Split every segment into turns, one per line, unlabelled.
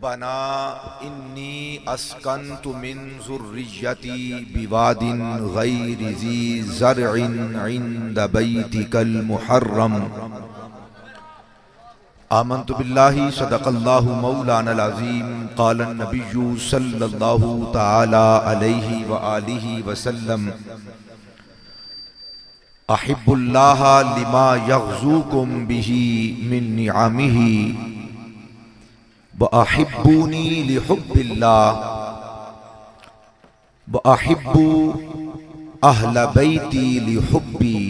ربنا انی اسکنت من ذریتی بواد غیر ذی زرع عند بیتک المحرم آمنت باللہ صدق اللہ مولانا العظیم قال النبی صلی اللہ تعالی علیہ وآلہ وسلم احب اللہ لما یغزوکم بہ من نعمہ وَأَحِبُّونِي لِحُبِّ اللَّهِ وَأَحِبُّ أَهْلَ بَيْتِي لِحُبِّي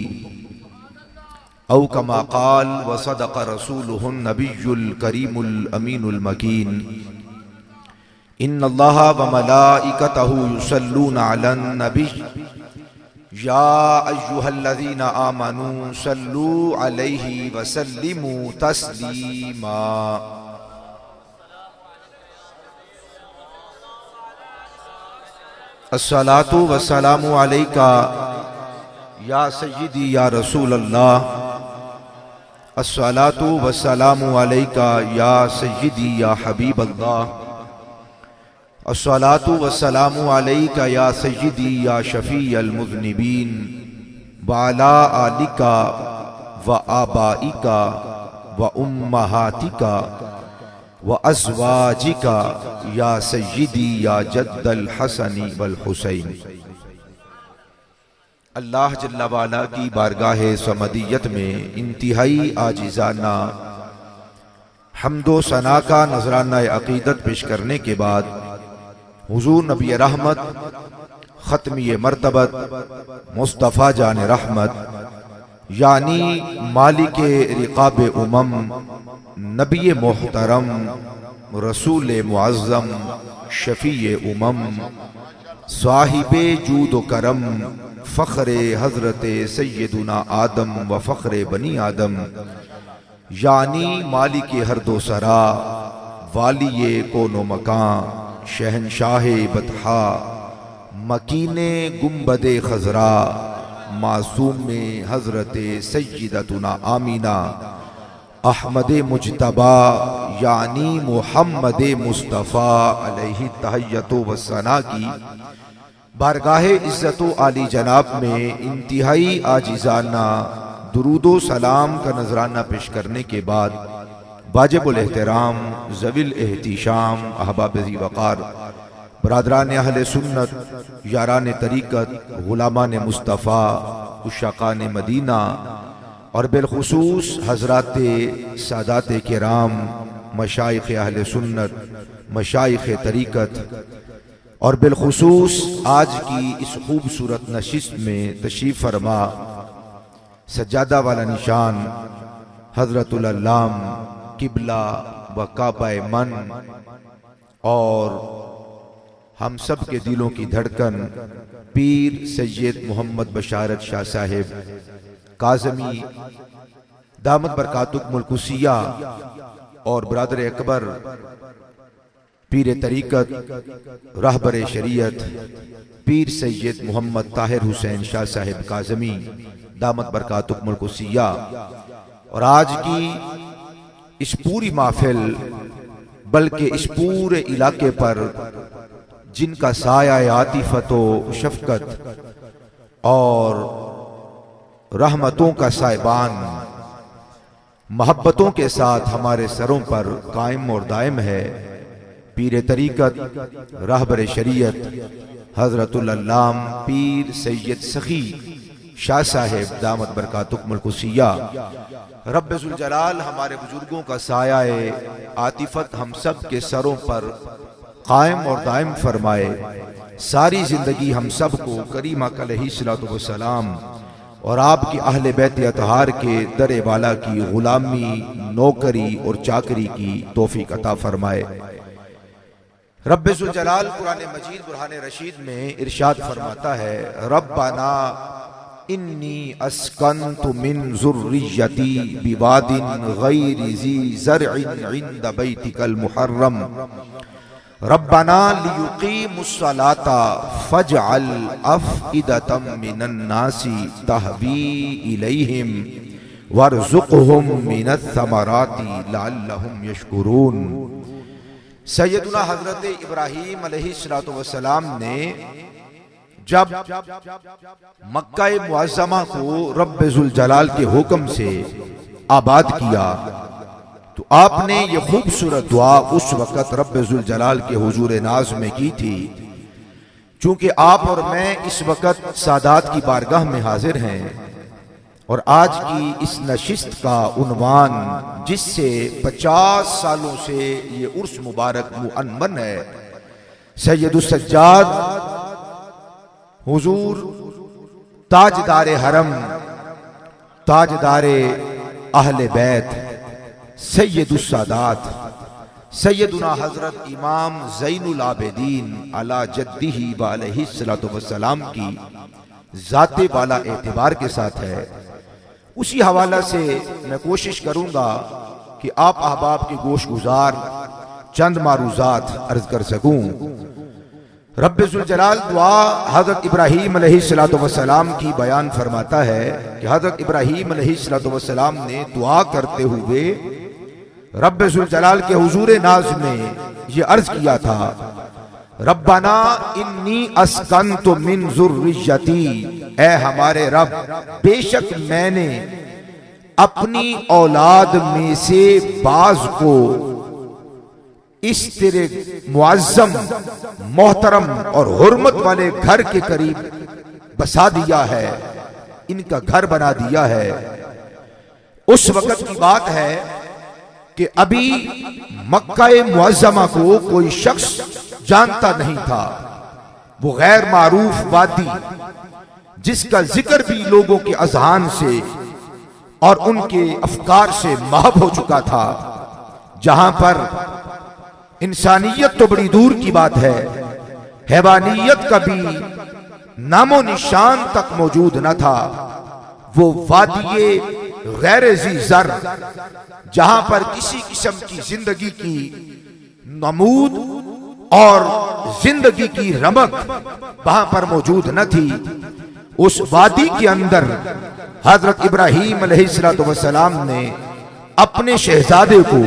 أو كما قال وصدق رسوله النبي الكريم الأمين المكين إن الله وملائكته يصلون على النبي يا أيها الذين آمنوا صلوا عليه وسلموا تسليما الصلاة والسلام علیکہ یا سیدی یا رسول اللہ الصلاة والسلام علیکہ یا سیدی یا حبیب اللہ الصلاة والسلام علیکہ یا سیدی یا شفیع المذنبین وعلا آلکہ وآبائکہ وأمہاتکہ وَأَزْوَاجِكَ یا سیدی یا جد الحسن والحسین۔ اللہ جل وعلا کی بارگاہ صمدیت میں انتہائی عاجزانہ حمد و ثنا کا نذرانہ عقیدت پیش کرنے کے بعد حضور نبی رحمت ختمی مرتبت مصطفیٰ جان رحمت یعنی مالک رقاب نبی محترم رسول معظم شفیع صاحب جود و کرم فخر حضرت سیدنا آدم و فخر بنی آدم یعنی مالک ہرد و سرا والی کون و مکان شہنشاہ بطحا مکین گنبد خضرا معصوم حضرت سیدتنا آمینہ احمد مجتبی یعنی محمد مصطفیٰ علیہ تحیت و ثنا کی بارگاہ عزت و عالی جناب میں انتہائی عاجزانہ درود و سلام کا نذرانہ پیش کرنے کے بعد واجب الاحترام ذوی الاحتشام احباب ذی وقار برادران اہل سنت یاران طریقت غلامان مصطفیٰ عشاقان مدینہ اور بالخصوص حضرات سادات کرام مشائخ اہل سنت مشائخ طریقت اور بالخصوص آج کی اس خوبصورت نشست میں تشریف فرما سجادہ والا نشان حضرت العلام قبلہ و کعبہ من اور ہم سب کے دلوں کی دھڑکن پیر سید محمد بشارت شاہ صاحب کاظمی دامت برکاتکم القدسیہ اور برادر اکبر پیر طریقت رہبر شریعت پیر سید محمد طاہر حسین شاہ صاحب کاظمی دامت برکاتکم القدسیہ اور آج کی اس پوری محفل بلکہ اس پورے علاقے پر جن کا سایہ عاطفت و شفقت اور رحمتوں کا سائبان محبتوں کے ساتھ ہمارے سروں پر قائم اور دائم ہے پیر طریقت رہبر شریعت حضرت العلام پیر سید سخی شاہ صاحب دامت برکاتکم القدسیہ رب ذوالجلال ہمارے بزرگوں کا سایہ عاطفت ہم سب کے سروں پر قائم اور دائم فرمائے ساری زندگی ہم سب کو کریم آقا علیہ السلام اور آپ کی اہل بیت اطہار کے در والا کی غلامی نوکری اور چاکری کی توفیق عطا فرمائے رب ذوالجلال قرآن مجید برہان رشید میں ارشاد فرماتا ہے ربنا انی اسکنت من ذریتی بواد غیر ذی زرع عند بیتک المحرم ربنا لیقیموا الصلاة فاجعل افئدة من الناس تہوی الیہم وارزقهم من الثمرات لعلهم یشکرون۔ سیدنا حضرت ابراہیم علیہ السلام نے جب مکہ معظمہ کو رب ذوالجلال کے حکم سے آباد کیا تو آپ نے یہ خوبصورت دعا اس وقت رب ذوالجلال کے حضور ناز میں کی تھی. چونکہ آپ اور میں اس وقت سادات کی بارگاہ میں حاضر ہیں اور آج کی اس نشست کا عنوان جس سے 50 سالوں سے یہ عرس مبارک معنون ہے، سید السجاد حضور تاجدار حرم، تاجدار اہل بیت، سید السادات سیدنا حضرت امام زین العابدین علی جدہ علیہ السلام کی ذات والا اعتبار کے ساتھ ہے. اسی حوالہ سے میں کوشش کروں گا کہ آپ احباب کے گوش گزار چند معروضات عرض کر سکوں. رب ذوالجلال دعا حضرت ابراہیم علیہ السلام کی بیان فرماتا ہے کہ حضرت ابراہیم علیہ السلام نے دعا کرتے ہوئے رب ذوالجلال کے حضور ناز میں یہ عرض کیا تھا، ربنا انی اسکنت من ذریتی، اے ہمارے رب بے شک میں نے اپنی اولاد میں سے بعض کو اس تیرے معظم محترم اور حرمت والے گھر کے قریب بسا دیا ہے، ان کا گھر بنا دیا ہے. اس وقت کی بات ہے کہ ابھی مکہ معظمہ کو کوئی شخص جانتا نہیں تھا. وہ غیر معروف وادی جس کا ذکر بھی لوگوں کے اذہان سے اور ان کے افکار سے محو ہو چکا تھا، جہاں پر انسانیت تو بڑی دور کی بات ہے، حیوانیت کا بھی نام و نشان تک موجود نہ تھا. وہ وادی غیر ذی زر جہاں پر کسی قسم کی زندگی کی نمود اور زندگی کی رمق وہاں پر موجود نہ تھی. اس وادی کے اندر حضرت ابراہیم علیہ السلام نے اپنے شہزادے کو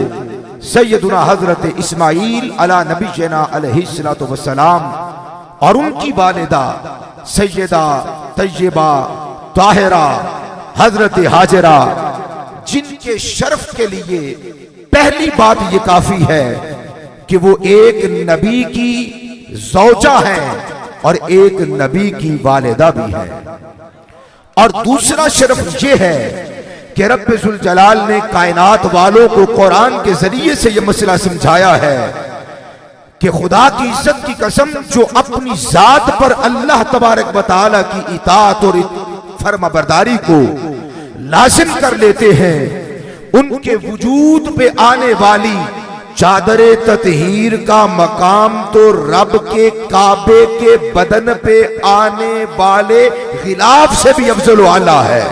سیدنا حضرت اسماعیل علی نبینا علیہ السلام اور ان کی والدہ سیدہ طیبہ طاہرہ حضرت ہاجرہ، جن کے شرف کے لیے پہلی بات یہ کافی ہے کہ وہ ایک نبی کی زوجہ ہیں اور ایک نبی کی والدہ بھی ہیں. اور دوسرا شرف یہ ہے کہ رب ذوالجلال نے کائنات والوں کو قرآن کے ذریعے سے یہ مسئلہ سمجھایا ہے کہ خدا کی عزت کی قسم جو اپنی ذات پر اللہ تبارک و تعالی کی اطاعت اور فرما برداری کو لازم کر لیتے ہیں، ان کے وجود پہ آنے والی چادر تطہیر کا مقام تو رب کے کعبے کے بدن پہ آنے والے غلاف سے بھی افضل و اعلیٰ ہے.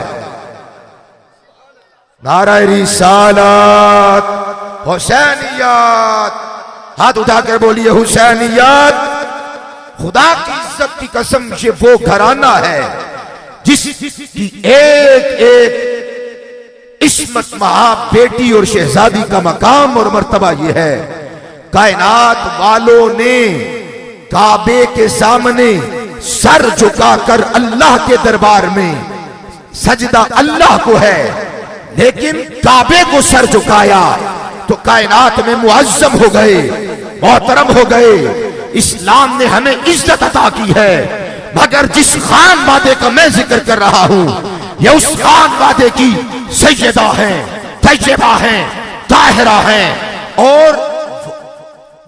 نعرہ رسالت حسینیت، ہاتھ اٹھا کر بولیے حسینیت. خدا کی عزت کی قسم یہ وہ گھرانہ ہے جس کی ایک ایک عصمت مہا بیٹی اور شہزادی کا مقام اور مرتبہ یہ ہے. کائنات والوں نے کعبے کے سامنے سر جھکا کر اللہ کے دربار میں سجدہ اللہ کو ہے، لیکن کعبے کو سر جھکایا تو کائنات میں معظم ہو گئے، محترم ہو گئے. اسلام نے ہمیں عزت عطا کی ہے، مگر جس خان وادے کا میں ذکر کر رہا ہوں یہ اس خان وادے کی سیدہ ہیں، طیبہ ہیں، طاہرہ ہیں اور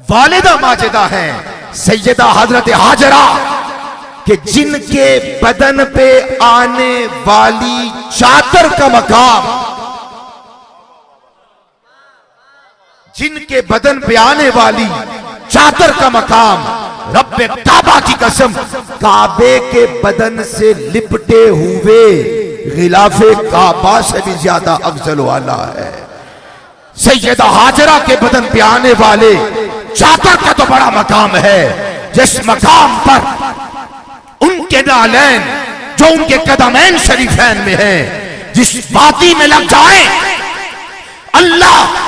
والدہ ماجدہ ہیں، سیدہ حضرت ہاجرہ، کہ جن کے بدن پہ آنے والی چادر کا مقام، جن کے بدن پہ آنے والی چادر کا مقام رب کعبہ کی قسم کعبے کے بدن سے لپٹے ہوئے غلاف کعبہ سے بھی زیادہ افضل و اعلیٰ ہے. سیدہ ہاجرہ کے بدن پہ آنے والے چادر کا تو بڑا مقام ہے، جس مقام پر ان کے نالین جو ان کے قدمین شریفین میں ہیں، جس وادی میں لگ جائیں اللہ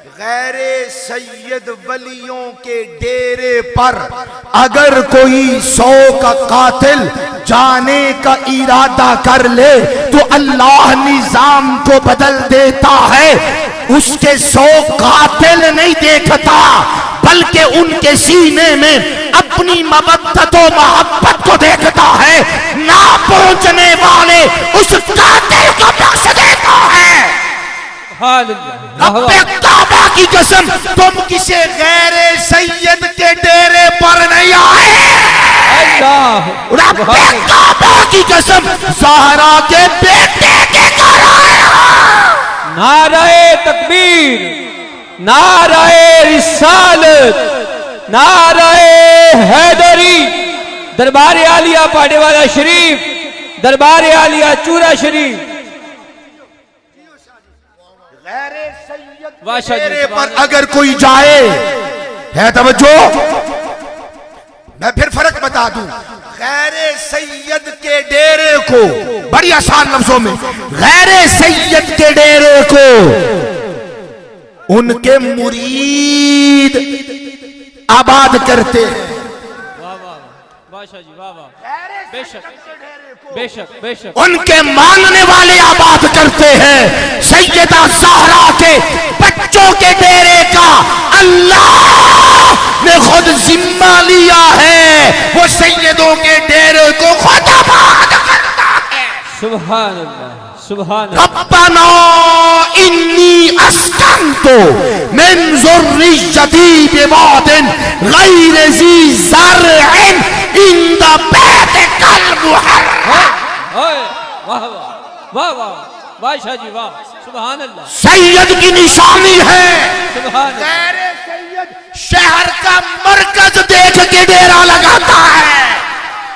غیر سید ولیوں کے ڈیرے پر اگر کوئی 100 کا قاتل جانے کا ارادہ کر لے تو اللہ نظام کو بدل دیتا ہے. اس کے 100 قاتل نہیں دیکھتا بلکہ ان کے سینے میں اپنی مودت و محبت کو دیکھتا ہے. نہ پہنچنے والے اس قاتل کو بخش دیتا ہے. رب کعبہ کی قسم تم کسی غیر سید کے ڈیرے پر نہیں آئے. رب کعبہ کی قسم زہرا کے بیٹے کے گھر آئے.
نعرہ تکبیر، نعرہ رسالت، نعرہ حیدری. دربار عالیہ پاڑے والا شریف، دربار عالیہ چورا شریف.
غیر سید کے ڈیرے پر اگر کوئی جائے ہے توجہ، میں پھر فرق بتا دوں. غیر سید کے ڈیرے کو بڑی آسان لفظوں میں، غیر سید کے ڈیرے کو ان کے مرید آباد کرتے ہیں.
بے شک بے شک بے شک
ان کے ماننے والے آباد کرتے ہیں. سیدہ زہرا کے بچوں کے ڈیرے کا اللہ نے خود ذمہ لیا ہے. وہ سیدوں کے ڈیرے کو خود آباد کرتا ہے.
سبحان اللہ سبحان اللہ.
ربنا انی اسکنت من ذریتی بواد غیر ذی زرع عند بیتک المحرم.
واہ واہ واہ واہ شاہ جی واہ. سبحان اللہ.
سید کی نشانی ہے.
سبحان اللہ.
غیر سید شہر کا مرکز دیکھ کے ڈیرا لگاتا ہے.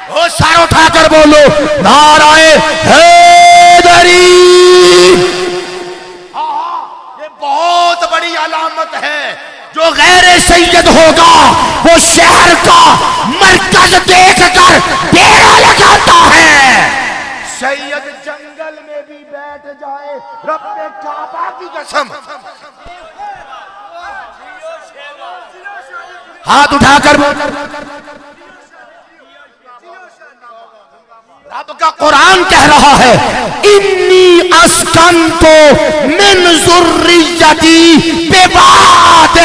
وہ سر اٹھا کر بولو نعرہ حیدری. یہ بہت بڑی علامت ہے. جو غیر سید ہوگا وہ شہر کا مرکز دیکھ کر ڈیرا لگاتا ہے. سید جنگل میں بھی بیٹھ جائے رب کعبہ کی قسم. ہاتھ اٹھا کر رب کا قرآن کہہ رہا ہے انی اسکنت من ذریتی بواد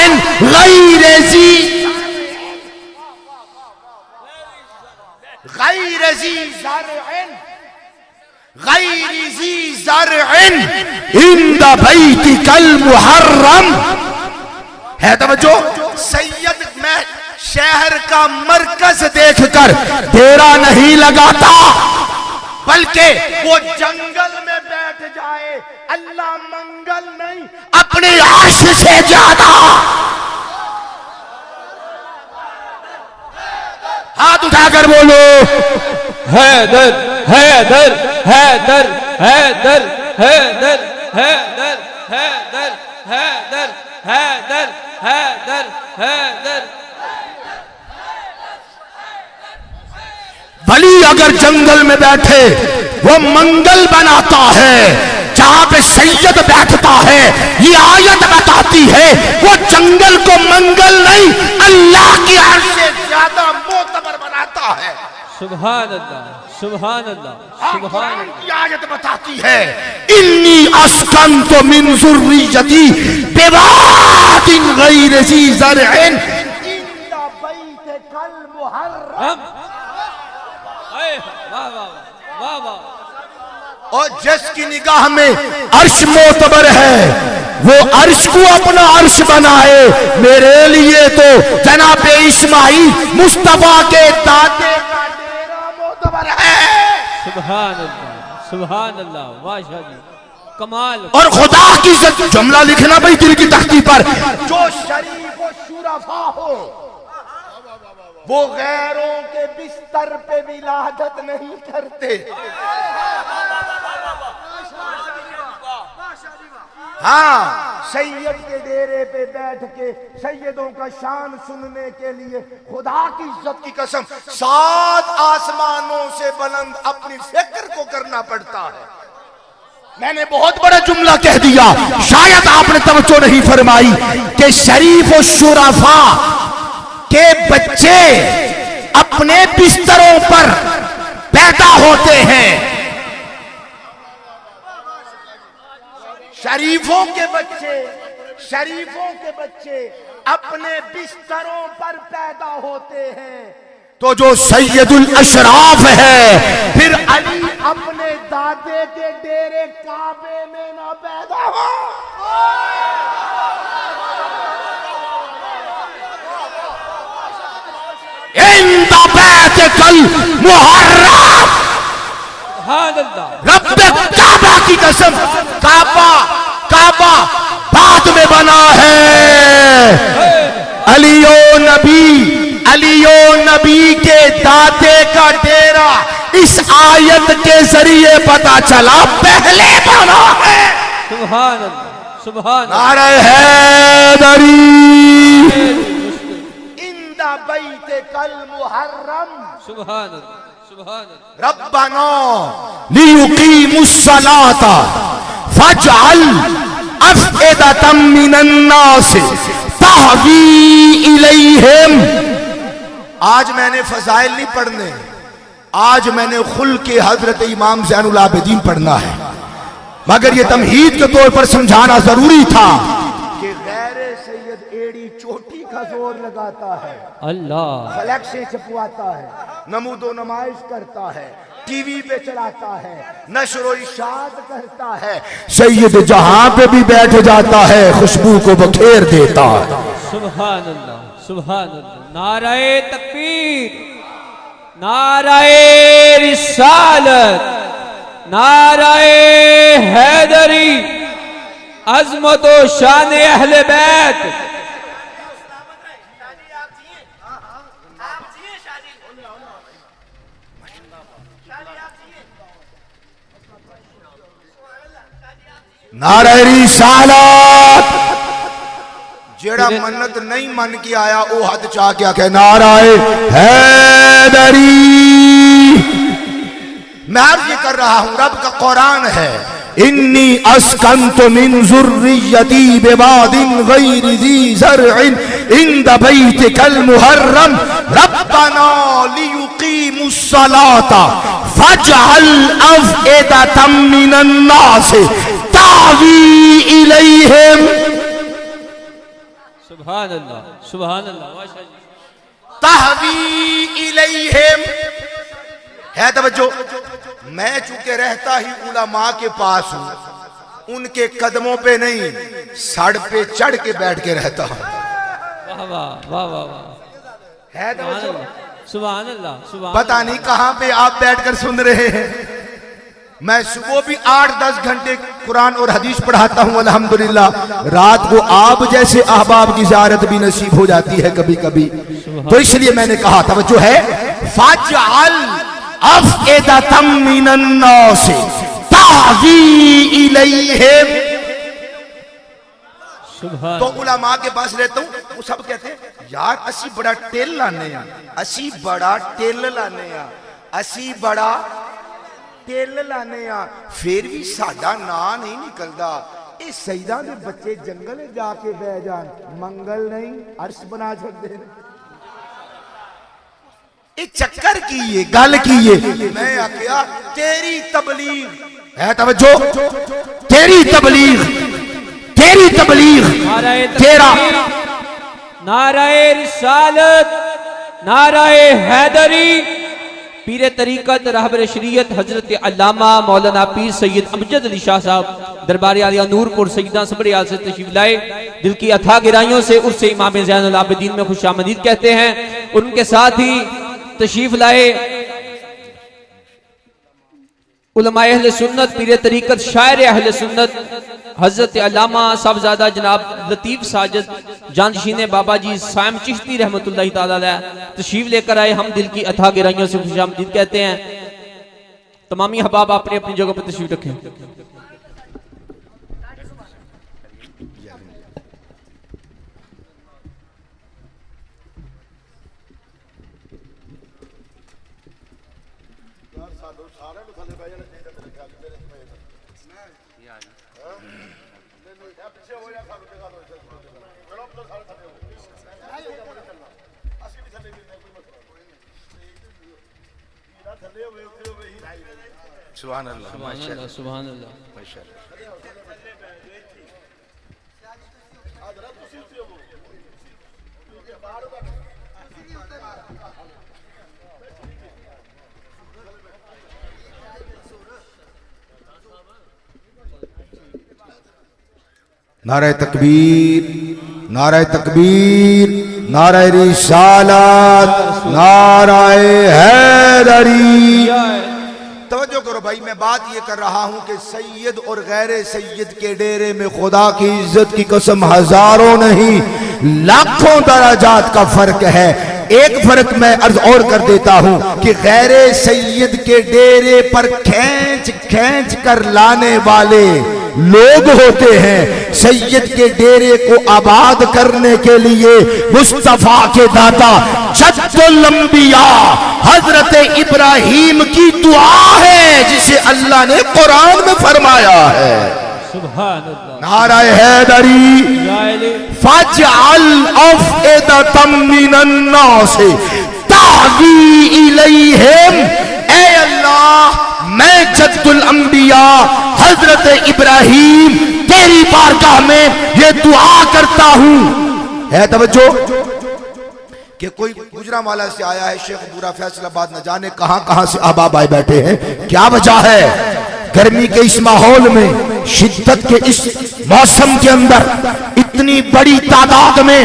غیر ذی زرع عند بیتک المحرم. ہے توجہ. سید میں شہر کا مرکز دیکھ کر ڈیرا نہیں لگاتا بلکہ وہ جنگل میں بیٹھ جائے. اللہ منگل نہیں اپنے عرش سے زیادہ. ہاتھ اٹھا کر بولو
حیدر حیدر حیدر حیدر حیدر حیدر حیدر حیدر حیدر حیدر حیدر.
ولی اگر جنگل میں بیٹھے وہ منگل بناتا ہے. جہاں پہ سید بیٹھتا ہے یہ آیت بتاتی ہے وہ جنگل کو منگل نہیں اللہ کی عرش سے زیادہ معتبر بناتا ہے.
سبحان اللہ سبحان اللہ سبحان اللہ.
یہ آیت بتاتی ہے انی اسکنت من ذریتی بواد غیر ذی زرع عند بیتک المحرم.
واہ واہ.
اور جس کی نگاہ میں عرش معتبر ہے وہ عرش کو اپنا عرش بنائے. میرے لیے تو جناب اسماعیل مصطفیٰ کے دادے کا ڈیرا معتبر ہے.
سبحان اللہ سبحان اللہ. واہ شاہ جی کمال.
اور خدا کی عزت جملہ لکھنا بھائی دل کی تختی پر. جو شریف و شرفا ہو وہ غیروں کے بستر پہ ولادت نہیں کرتے. ہاں سید کے ڈیرے پہ بیٹھ کے سیدوں کا شان سننے کے لیے خدا کی عزت کی قسم 7 آسمانوں سے بلند اپنی فکر کو کرنا پڑتا ہے. میں نے بہت بڑا جملہ کہہ دیا، شاید آپ نے توجہ نہیں فرمائی کہ شریف و شرفا کے بچے اپنے بستروں پر پیدا ہوتے ہیں. شریفوں کے بچے اپنے بستروں پر پیدا ہوتے ہیں. تو جو سید الاشراف ہے پھر علی اپنے دادے کے ڈیرے کعبے میں نہ پیدا ہو. عند بیتک المحرم،
سبحان اللہ،
رب کعبہ کی قسم، کعبہ بعد میں بنا ہے. علی و نبی کے دادے کا ڈیرا اس آیت کے ذریعے پتا چلا پہلے بنا ہے.
سبحان اللہ، سبحان اللہ.
نعرہ حیدری عند بیتک المحرم.
سبحان اللہ، سبحان اللہ.
ربنا لیقیموا الصلاۃ فاجعل افئدۃ من الناس تہوی الیہم. آج میں نے فضائل نہیں پڑھنے، آج میں نے خلق حضرت امام زین العابدین پڑھنا ہے، مگر یہ تمہید کے طور پر سمجھانا ضروری تھا کہ غیر سید ایڑی چوٹی کا زور لگاتا ہے،
اللہ،
فلیکسیں چھپواتا ہے، نمود و نمائش کرتا ہے، ٹی وی پہ چلاتا ہے، نشر و اشاعت کرتا ہے، سید جہاں پہ بھی بیٹھ جاتا ہے، خوشبو کو بکھیر دیتا ہے.
سبحان اللہ، سبحان اللہ. نعرہ تکبیر، نعرہ رسالت، نعرہ حیدری، عظمت و شان اہل بیت.
نعرہ رسالت. جیڑا منت نہیں من کے آیا او حد چاہ کیا کہ نعرہ حیدری. میں عرض یہ کر رہا ہوں، رب کا قرآن ہے، انی اسکنت من ذریتی بواد غیر ذی زرع عند بیتک المحرم ربنا لیقیموا الصلاۃ فاجعل افئدۃ من الناس تہوی الیہم.
سبحان اللہ، سبحان اللہ.
تہوی الیہم ہے توجہ. میں چونکہ رہتا ہی علماء کے پاس ہوں، ان کے قدموں پہ نہیں سڑ پہ چڑھ کے بیٹھ کے رہتا ہوں.
واہ واہ واہ واہ واہ.
ہے توجہ.
سبحان اللہ، سبحان
پتہ نہیں کہاں پہ آپ بیٹھ کر سن رہے ہیں. میں صبح بھی 8-10 گھنٹے قرآن اور حدیث پڑھاتا ہوں الحمدللہ. رات کو آپ جیسے احباب کی زیارت بھی نصیب ہو جاتی ہے کبھی کبھی. تو اس لیے میں نے کہا توجہ ہے، فاجعل افئدۃ من الناس تہوی الیہم. تو علماء کے پاس رہتا ہوں، وہ سب کہتے ہیں یار اسی بڑا ٹیل لانے ہیں، اسی بڑا ٹیل لانے ہیں، اسی بڑا ٹیل لانے ہیں، پھر بھی ساڈا نا نہیں نکلدا. اے سیداں دے بچے جنگل جا کے بہ جان، منگل نہیں عرش بنا چھڑ دے. اے چکر کیے گل کیے. میں آکھیا تیری تبلیغ ہے توجہ، تیری تبلیغ تیرا
نعرہ رسالت، نعرہ حیدری. پیر طریقت رہبر شریعت حضرت علامہ مولانا پیر سید امجد علی شاہ صاحب دربار عالیہ نور پور سیدہ صبریال سے تشریف لائے. دل کی اتھا گہرائیوں سے اس سے امام زین العابدین میں خوش آمدید کہتے ہیں. ان کے ساتھ ہی تشریف لائے علماء اہل سنت، پیر طریقت شاعر اہل سنت حضرت علامہ صاحبزادہ جناب لطیف ساجد جانشین بابا جی سائم چشتی رحمت اللہ تعالیٰ علیہ تشریف لے کر آئے. ہم دل کی اتھا گہرائیوں سے خوش آمدید کہتے ہیں. تمامی احباب اپنے اپنی جگہ پر تشریف رکھیں.
سبحان اللہ
سبحان اللہ سبحان اللہ
نعرہ تکبیر، نعرہ تکبیر، نعرہ رسالت، نعرہ حیدری۔ توجہ کرو بھائی، میں بات یہ کر رہا ہوں کہ سید اور غیر سید کے ڈیرے میں خدا کی عزت کی قسم ہزاروں نہیں لاکھوں درجات کا فرق ہے۔ ایک فرق میں عرض اور کر دیتا ہوں کہ غیر سید کے ڈیرے پر کھینچ کھینچ کر لانے والے لوگ ہوتے ہیں، سید کے ڈیرے کو آباد کرنے کے لیے مصطفیٰ کے داتا جد الانبیاء حضرت ابراہیم کی دعا ہے جسے اللہ نے قرآن میں فرمایا ہے۔
سبحان اللہ۔
نعرہ حیدری، فَاجْعَلْ أَفْئِدَةً مِّنَ النَّاسِ تَهْوِي إِلَيْهِمْ۔ اے اللہ، میں جد الانبیاء حضرت ابراہیم تیری بارگاہ میں یہ دعا کرتا ہوں۔ ہے توجہ کہ کوئی گجرا والا سے آیا ہے شیخ پورا فیصل آباد، نہ جانے کہاں کہاں سے احباب آئے بیٹھے ہیں، کیا وجہ ہے؟ گرمی کے اس ماحول میں، شدت کے اس موسم کے اندر اتنی بڑی تعداد میں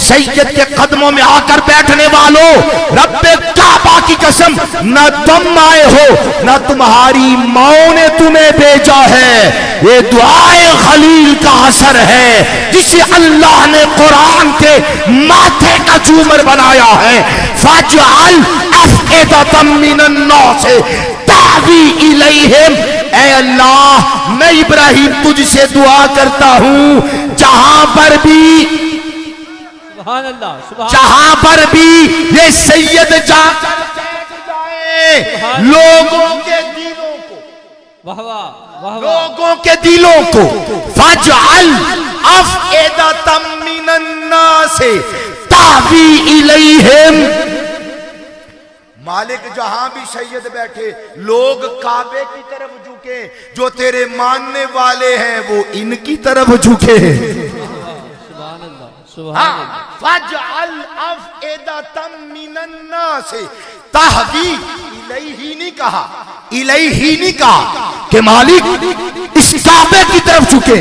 سید کے قدموں میں آ کر بیٹھنے والوں، رب کعبہ کی قسم، نہ تم آئے ہو نہ تمہاری ماں نے تمہیں بھیجا ہے، یہ دعائے خلیل کا اثر ہے جسے اللہ نے قرآن کے ماتھے کا جومر بنایا ہے۔ فَاجْعَلْ أَفْئِدَةً مِّنَ النَّاسِ تَهْوِي إِلَيْهِمْ۔ اے اللہ، میں ابراہیم تجھ سے دعا کرتا ہوں، جہاں پر بھی
سبحان اللہ سبحان
جہاں پر بھی یہ سید جا کر بیٹھ جائے، لوگوں کے دلوں کو،
واہ واہ واہ واہ،
لوگوں کے دلوں کو فَاجْعَلْ أَفْئِدَةً مِّنَ النَّاسِ تَهْوِي إِلَيْهِمْ۔ مالک جہاں بھی سید بیٹھے، لوگ کعبے کی طرف جھکے، جو تیرے ماننے والے ہیں وہ ان کی طرف جھکے۔
سبحان اللہ سبحان اللہ۔
فَاجْعَلْ أَفْئِدَةً مِّنَ النَّاسِ تَهْوِي إِلَيْهِ نہیں کہا، الیہ نہیں کہا کہ مالک اس کعبے کی طرف جھکے۔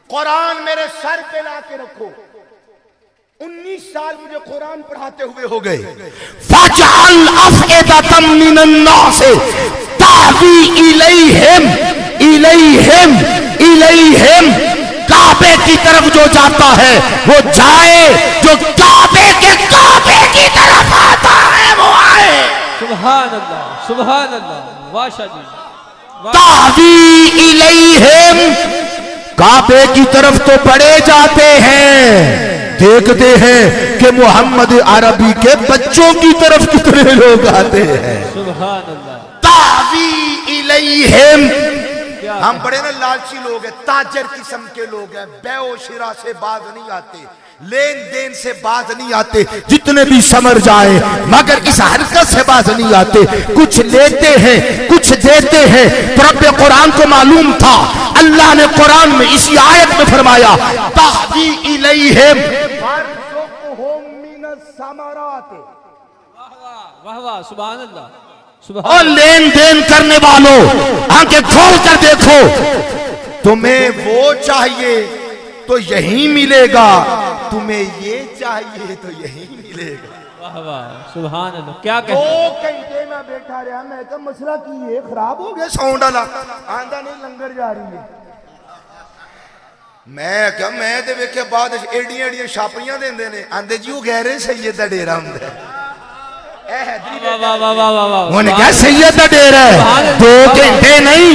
قرآن میرے سر پہ لا کے رکھو، 19 سال مجھے قرآن پڑھاتے ہوئے ہو گئے۔ فَاجْعَلْ أَفْئِدَةً مِّنَ النَّاسِ تَهْوِي إِلَيْهِمْ إِلَيْهِمْ إِلَيْهِمْ۔ کعبے کی طرف جو جاتا ہے وہ جائے، جو کعبے کے کعبے کی طرف آتا ہے وہ آئے۔
سبحان اللہ سبحان اللہ، واہ شاہ جی،
تَهْوِي إِلَيْهِمْ۔ کعبے کی طرف تو بڑے جاتے ہیں، دیکھتے ہیں کہ محمد عربی کے بچوں کی طرف کتنے لوگ آتے ہیں۔
سبحان اللہ۔
تَهْوِي إِلَيْهِمْ۔ ہم بڑے نا لالچی لوگ ہیں، تاجر قسم کے لوگ ہیں، بیع و شراء سے باز نہیں آتے، لین دین سے باز نہیں آتے، جتنے بھی سمر جائیں مگر اس حرکت سے باز نہیں آتے، کچھ لیتے ہیں کچھ دیتے ہیں۔ تو رب قرآن کو معلوم تھا، اللہ نے قرآن میں اسی آیت میں فرمایا تَهْوِي إِلَيْهِمْ وَارْزُقْهُم مِّنَ الثَّمَرَاتِ۔
واہ واہ سبحان اللہ
اور لین دین کرنے والوں آنکھیں کھول کر دیکھو، تمہیں وہ چاہیے تو یہی ملے گا، تمہیں یہ چاہیے تو یہی ملے گا۔
واہ واہ سبحان اللہ۔ کیا کہتے
2 گھنٹے میں بیٹھا رہا، میں کہا مسئلہ کی یہ خراب ہو گیا، ساؤنڈ والا آندہ نہیں لنگر جا رہی ہے۔ میں کہا میں دے ویکھے بعد ایڈیاں ایڈیاں شاپیاں دین دینے آندے جی وہ گہرے سید دا ڈیرہ ہوں دے۔ انہوں نے کہا سید دا ڈیرہ ہے، 2 گھنٹے نہیں،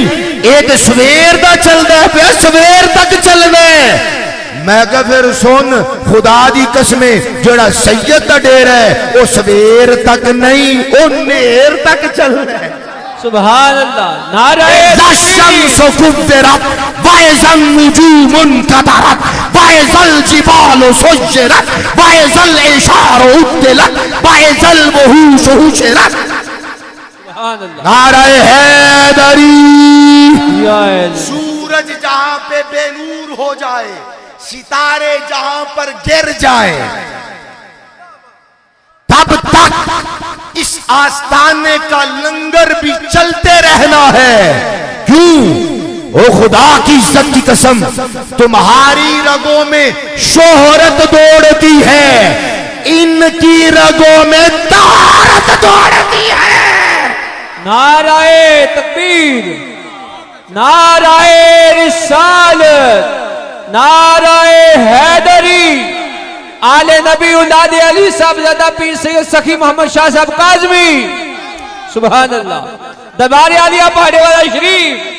ایک سویر دا چل دے پہ سویر تک چل دے۔ میں کہا پھر سن، خدا دی قسمیں جڑا سید دا ڈیرہ ہے وہ سویر تک نہیں، وہ نیر تک چل دے۔
سبحان اللہ نعرہ
اذا الشمس كبرت واذا النجوم انكدرت واذا الجبال سجرت واذا العشار عطلت واذا الوحوش حشرت.
سبحان اللہ
نعرہ حیدری.
یا اللہ.
سورج جہاں پہ بے نور ہو جائے، ستارے جہاں پر گر جائے، تب تک اس آستانے کا لنگر بھی چلتے رہنا ہے. کیوں؟ او خدا کی عزت کی قسم، تمہاری رگوں میں شہرت دوڑتی ہے، ان کی رگوں میں طہارت دوڑتی ہے.
نعرہ تکبیر، نعرہ رسالت، نعرہ حیدری. آل نبی اولاد علی صاحب زادہ پیر سید سخی محمد شاہ صاحب کاظمی. سبحان اللہ. دربار عالیہ پڑھنے والا شریف.